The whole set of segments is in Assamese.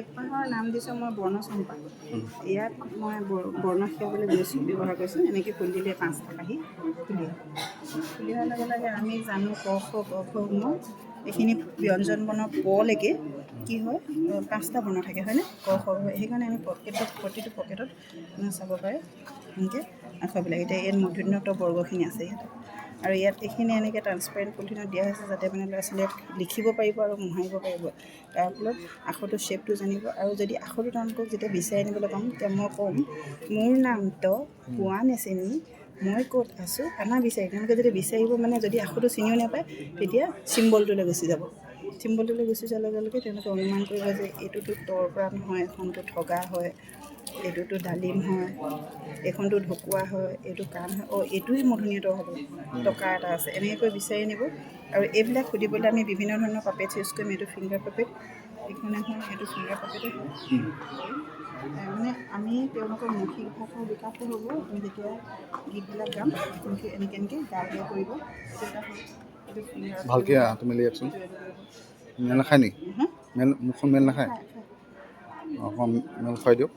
এপাহৰ নাম দিছোঁ মই বৰ্ণচম্পা। ইয়াত মই বৰ্ণশিয়া বুলি ব্যৱহাৰ কৰিছোঁ। এনেকৈ ফুল দিলে 5টা পাহি ফুলি হয়। ফুলি হোৱাৰ লগে লগে আমি জানো ক খ গ ঘ ঙ এইখিনি ব্যঞ্জন বৰ্ণ পলৈকে কি হয় 5টা বৰ্ণ থাকে হয়নে? ক খ সেইকাৰণে আমি প্ৰতিটো পকেটত চাব পাৰে এনেকৈ আখৰবিলাক। এতিয়া ইয়াত মূৰ্ধন্য বৰ্গখিনি আছে ইয়াত। আৰু ইয়াত এইখিনি এনেকৈ ট্ৰান্সপাৰেণ্ট পলিথিনত দিয়া হৈছে যাতে মানে ল'ৰা ছোৱালীয়ে লিখিব পাৰিব আৰু মোহাৰিব পাৰিব। তাৰ ফলত আখৰটো শ্বেপটো জানিব। আৰু যদি আখৰটো তেওঁলোকক যেতিয়া বিচাৰি আনিবলৈ ক'ম তেতিয়া মই ক'ম মোৰ নাম ত পোৱা নেচিনি মই ক'ত আছোঁ আনা বিচাৰি। তেওঁলোকে যদি বিচাৰিব মানে যদি আখৰটো চিনিও নাপায় তেতিয়া চিম্বলটোলৈ গুচি যাব। চিম্বলটোলৈ গুচি যোৱাৰ লগে লগে তেওঁলোকে অনুমান কৰিব যে এইটোতো তৰ পৰা নহয়, এখনটো ঠগা হয়, এইটোতো ডালিম হয়, এইখনটো ঢকুৱা হয়, এইটো কাণ হয়, এইটোৱে মূৰ্ধন্য হ'ব, টকা এটা আছে, এনেকৈ বিচাৰি নিব। আৰু এইবিলাক সুধিবলৈ আমি বিভিন্ন ধৰণৰ পাপেটছ ইউজ কৰিম। এইটো ফিংগাৰ পাপেট, এইখন এইটো ফিংগাৰ পাপেটে হয়। মানে আমি তেওঁলোকৰ মৌখিক ভাষাৰ বিকাশো হ'ব। যেতিয়া গীতবিলাক গাম এনেকৈ গাই কৰিব। এইটো এটা এইটো ফিংগাৰ ভালকৈ তুমি লিয়াচোন। মেল নাখায় নেকি? মুখখন মেল নাখায়? অকণ মেল খুৱাই দিয়ক।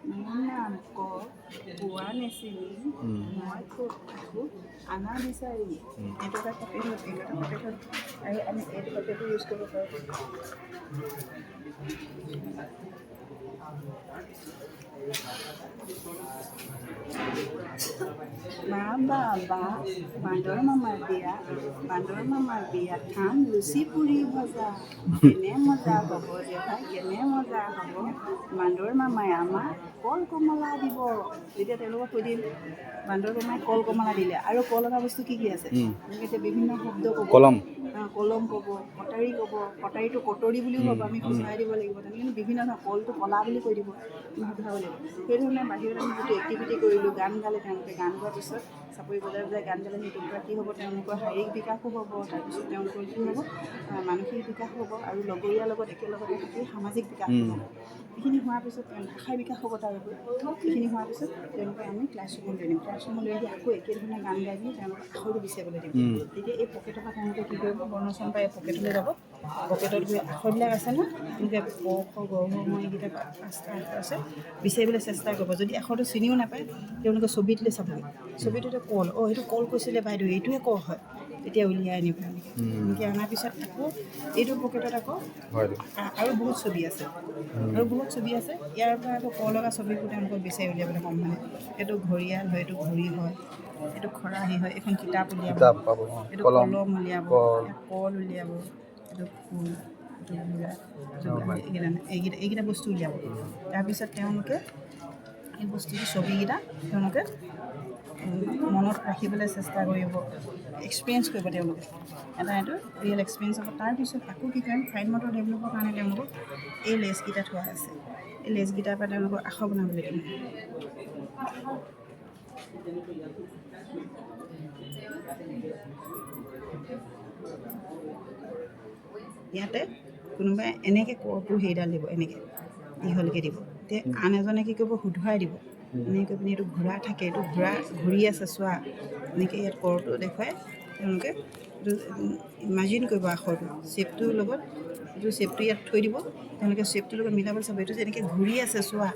মোৰ নাম ক পোৱা নেচিনি মই ক'ত থাকোঁ আনা বিচাৰি। এইটো এটা পাপেট হয়, এইটো এটা পাপেট হয়। আৰু আমি এইটো পাপেটো ইউজ কৰিব পাৰোঁ। বা বান্দৰ মামাৰ বিয়া খাম লুচি পুৰি ভজা। কেনে মজা হ'ব জেঠাই, কেনে মজা হ'ব। বান্দৰ মামাই আমাক কল কমলা দিব। যেতিয়া তেওঁলোকক সুধিম বান্দৰ মামাই কল কমলা দিলে আৰু কল এটা বস্তু কি আছে? এনেকৈ এতিয়া বিভিন্ন শব্দ ক'ব। কলম ক'ব, কটাৰী ক'ব। কটাৰীটো কটৰী বুলিও ক'ব, আমি সঁচাই দিব লাগিব। তেনেকৈ বিভিন্ন ধৰণৰ কলটো কলা বুলি কৈ দিব, আমি শুধাব লাগিব। সেইধৰণে বাহিৰত আমি যিটো এক্টিভিটি কৰিলোঁ, গান গালে তেওঁলোকে গান গোৱাৰ পিছত চাপৰি বজাই বজাই গান গালে সেইটোৰ পৰা কি হ'ব? তেওঁলোকৰ শাৰীৰিক বিকাশো হ'ব। তাৰপিছত তেওঁলোকৰ কি হ'ব? মানসিক বিকাশ হ'ব। আৰু লগৰীয়াৰ লগত একেলগতে থাকি সামাজিক বিকাশ হ'ব। এইখিনি হোৱাৰ পিছত ভাষাৰ বিকাশ হ'ব। তাৰোপৰি এইখিনি হোৱাৰ পিছত তেওঁলোকক আমি ক্লাছৰুমলৈ নিম। ক্লাছৰুমলৈ আহি আকৌ একেধৰণে গান গাই পিনি তেওঁলোকক আখৰটো বিচাৰিবলৈ দিম। তেতিয়া এই পকেটৰ পৰা তেওঁলোকে কি কৰিব? বৰ্ণচম্পা এই পকেটলৈ যাব। পকেটত গৈ আখৰবিলাক আছে ন, এনেকৈ ক খ গ ঘ ঙ এইকেইটা 5টা আখৰ আছে, বিচাৰিবলৈ চেষ্টা কৰিব। যদি আখৰটো চিনিও নাপায় তেওঁলোকে ছবিটোলৈ চাবগৈ। ছবিটোতে কল, সেইটো কল কৈছিলে বাইদেউ, এইটোৱে ক হয়। তেতিয়া উলিয়াই আনিব। এনেকৈ অনাৰ পিছত আকৌ এইটো পকেটত আকৌ আৰু বহুত ছবি আছে। ইয়াৰ পৰা আকৌ ক লগা ছবিবোৰ তেওঁলোকক বিচাৰি উলিয়াবলৈ ক'ম। মানে এইটো ঘঁৰিয়াল হয়, এইটো ঘড়ী হয়, এইটো খৰাহি হয়, এইখন কিতাপ উলিয়াব, এইটো কলম উলিয়াব, কল উলিয়াব, এইটো ফুল, এইটো বুঢ়া, এইকেইটা বস্তু উলিয়াব। তাৰপিছত তেওঁলোকে এই বস্তুটো ছবিকেইটা তেওঁলোকে মনত ৰাখিবলৈ চেষ্টা কৰিব, এক্সপিৰিয়েঞ্চ কৰিব তেওঁলোকে। এইটো ৰিয়েল এক্সপিৰিয়েঞ্চ হ'ব। তাৰপিছত আকৌ কি কৰিম? ফাইন মটৰ ডেভেলপৰ কাৰণে তেওঁলোকক এই লেছকেইটা থোৱা আছে। এই লেছকেইটাৰ পৰা তেওঁলোকক আখৰ বনাবলৈ দিম। ইয়াতে কোনোবাই এনেকৈ কৰটো সেইডাল দিব, এনেকৈ দীঘলকৈ দিব। তেতিয়া আন এজনে কি কৰিব? শুধৰাই দিব। এনেকৈ পিনি এইটো ঘোঁৰা থাকে, এইটো ঘূৰি আছে চোৱা। এনেকৈ ইয়াত কৰটো দেখুৱাই তেওঁলোকে এইটো ইমাজিন কৰিব আখৰটো শ্বেপটোৰ লগত। এইটো শ্বেপটো ইয়াত থৈ দিব। তেওঁলোকে শ্বেপটোৰ লগত মিলাবলৈ চাব। এইটো যে এনেকৈ ঘূৰি আছে চোৱা।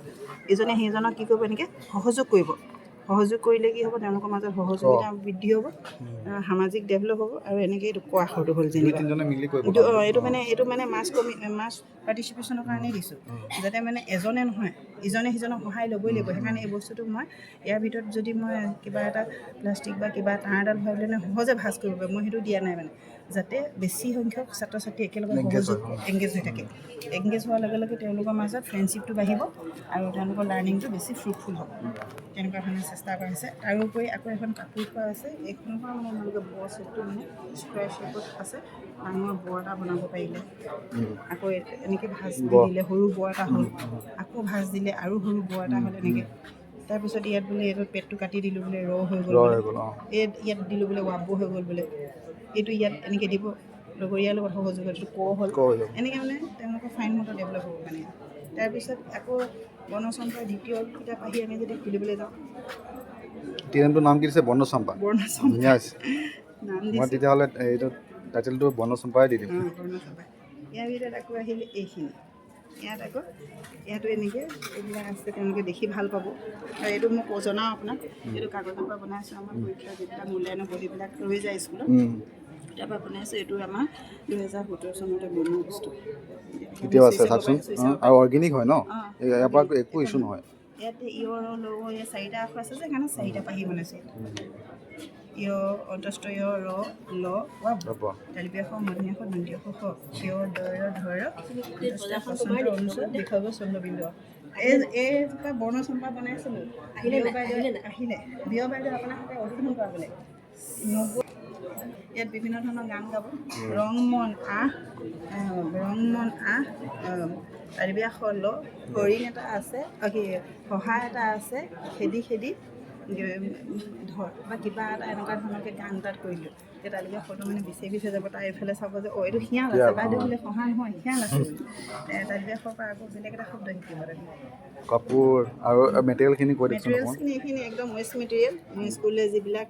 ইজনে সিজনক কি কৰিব? এনেকৈ সহযোগ কৰিব। সহযোগ কৰিলে কি হ'ব? তেওঁলোকৰ মাজত সহযোগিতা বৃদ্ধি হ'ব, সামাজিক ডেভেলপ হ'ব। আৰু এনেকৈ এইটো ক আখৰটো হ'ল যেনেকৈ এইটো মানে মাছ পাৰ্টিচিপেশ্যনৰ কাৰণেই দিছোঁ, যাতে মানে এজনে নহয় ইজনে সিজনক সহায় ল'বই লাগিব। সেইকাৰণে এই বস্তুটো মই ইয়াৰ ভিতৰত যদি মই কিবা এটা প্লাষ্টিক বা কিবা তাঁৰ এডাল ভৰাই দিলে সহজে ভাঁজ কৰিব পাৰোঁ, মই সেইটো দিয়া নাই। মানে যাতে বেছি সংখ্যক ছাত্ৰ ছাত্ৰী একেলগে সহযোগ এংগেজ হৈ থাকে। এংগেজ হোৱাৰ লগে লগে তেওঁলোকৰ মাজত ফ্ৰেণ্ডশ্বিপটো বাঢ়িব আৰু তেওঁলোকৰ লাৰ্ণিংটো বেছি ফ্ৰুটফুল হ'ব। তেনেকুৱা ধৰণে চেষ্টা কৰা হৈছে। তাৰোপৰি আকৌ এখন কাপোৰ থোৱা আছে। এইখনৰ পৰা মানে তেওঁলোকে বৰ শ্বেপটো মানে স্কুৱাৰ শ্বেপত আছে। ডাঙৰ বৰ এটা বনাব পাৰিলে, আকৌ এনেকৈ ভাঁজ দি দিলে সৰু বৰ এটা হ'ল, আকৌ ভাঁজ দিলে আৰু সৰু বৰ এটা হ'ল। এনেকৈ তাৰপিছত ইয়াত বোলে এইটো পেটটো কাটি দিলোঁ বোলে ৰ হৈ গ'ল, ইয়াত দিলোঁ বোলে ৱাব হৈ গ'ল বোলে, এইটো ইয়াত এনেকৈ দিব। লগৰীয়াৰ লগত সহযোগ এইটো ক হ'ল। এনেকৈ মানে তেওঁলোকৰ ফাইন মটৰ ডেভেলপ হ'ব। মানে তাৰপিছত আকৌ বৰ্ণচম্পাৰ দ্বিতীয় কিতাপ আহি আমি যদি খুলিবলৈ যাওঁ, নাম কি দিছে? বৰ্ণচম্পা। বৰ্ণচম্পা নাম দিছে। তেতিয়াহ'লে এইটো টাইটেলটো বৰ্ণচম্পাই দি দিম। বৰ্ণচম্পা। ইয়াৰ ভিতৰত আকৌ আহিলে এইখিনি ইয়াত আকৌ ইয়াতো এনেকৈ এইবিলাক আছে, তেওঁলোকে দেখি ভাল পাব। আৰু এইটো মোক জনাওঁ আপোনাক, এইটো কাগজৰ পৰা বনাইছোঁ। আমাৰ পৰীক্ষা যিবিলাক মূল্যায়নৰ বহীবিলাক ৰৈ যায় স্কুলত, তাৰপৰা বনাইছোঁ। এইটো আমাৰ 2017 চনতে বনোৱা বস্তু। এতিয়াও আছে চাওকচোন। আৰু অৰ্গেনিক হয় ন, ইয়াৰ পৰা একো ইছ্যু নহয়। ইয়াতে ইয়ৰ ল' এই 4টা আখৰ আছে যে, সেইকাৰণে 4টা পাহি বনাইছোঁ। ইয় অন্তস্থ ইয় ৰ ল তালিবীয় মধ্যমীয়া দন্তীয় শ ইয় দয় ধৰ অনুষ্ঠ বিষয় চন্দ্ৰবিন্দু। এইজোপা বৰ্ণচম্পা বনাইছিলোঁ। আহিলে বিয় বাইদেউ আপোনাৰ হাতে অধিক কৰাবলৈ 90। ইয়াত বিভিন্ন ধৰণৰ গান গাব। ৰং মন আহ তালিবীয়া ল হৰিণ এটা আছে, শহা এটা আছে, খেদি ধৰ বা কিবা এটা এনেকুৱা ধৰণৰকৈ গান তাত কৰিলোঁ। তেতিয়া তালিকা ফটো মানে বিচাৰি যাব, তাৰ এইফালে চাব যে এইটো শিয়াল আছে, বাইদেউ বোলে শহা নহয় শিয়াল আছে বুলি। তালিকা পৰা আকৌ বেলেগ এটা শব্দ শিকিব লাগে। কাপোৰ আৰু মেটেৰিয়েলখিনি কৈ দিয়কচোন। মেটেৰিয়েলছখিনি এইখিনি একদম ৱেষ্ট মেটেৰিয়েল। স্কুললৈ যিবিলাক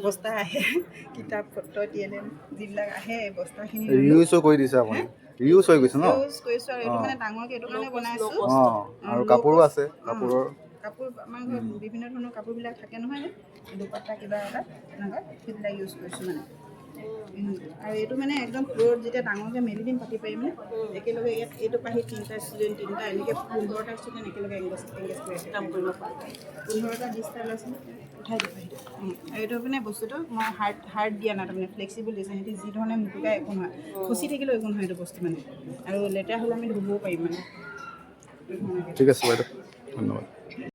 বস্তা আহে, কিতাপ পত্ৰ TLM যিবিলাক আহে, এই বস্তাখিনি ৰিউজো কৰি দিছে আপুনি, ৰিউজ হৈ গৈছে ন? ইউজ কৰিছোঁ। আৰু এইটো মানে ডাঙৰকৈ এইটো কাৰণে বনাইছোঁ। আৰু কাপোৰো আছে, কাপোৰ আমাৰ ঘৰত বিভিন্ন ধৰণৰ কাপোৰবিলাক থাকে নহয়, দুপাট্টা কিবা এটা এনেকুৱা, সেইবিলাক ইউজ কৰিছোঁ মানে। আৰু এইটো মানে একদম ফ্ল'ৰত যেতিয়া ডাঙৰকৈ মেলি দিম পাতি পাৰিম মানে, একেলগে ইয়াত এইটো পাহি 3টা ষ্টুডেণ্ট, 3টা এনেকৈ 15টা ষ্টুডেণ্ট একেলগে এংগেজ কৰি কাম কৰিব পাৰে। 15টা 20টা ল'ৰা ছোৱালী উঠাই দিব সেইটো। আৰু এইটো মানে বস্তুটো মই হাৰ্ড দিয়া নাই, তাৰমানে ফ্লেক্সিবল দিছে। সিহঁতি যি ধৰণে মুটুকাই একো নহয়, খচি থাকিলেও একো নহয় এইটো বস্তু মানে। আৰু লেতেৰা হ'লে আমি ধুবও পাৰিম মানে। ঠিক আছে বাইদেউ, ধন্যবাদ।